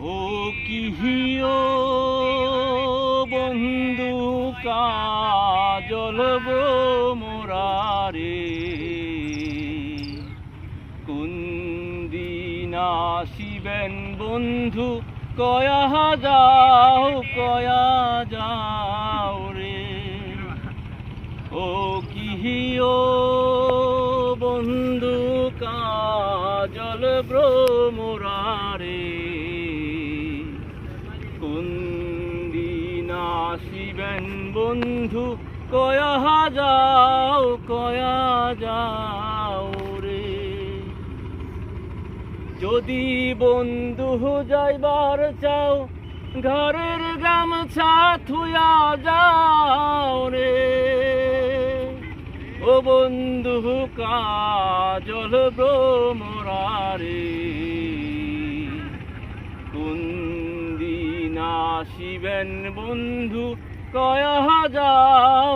ও কিহিও বন্ধু কাজল গো মোরারে, কোন দিন আসিবেন বন্ধু কয়া যাও রে। ও কিহিও বন্ধু কাজল গো মোরারে, কোন দিন আসিবেন বন্ধু কয়া যাও রে। যদি বন্ধু যাইবার চাও ঘরের গামছা থুয়া যাও রে। ও বন্ধু কাজল গো মোরারে, কোন দিন আসিবেন বন্ধু কয়া যাও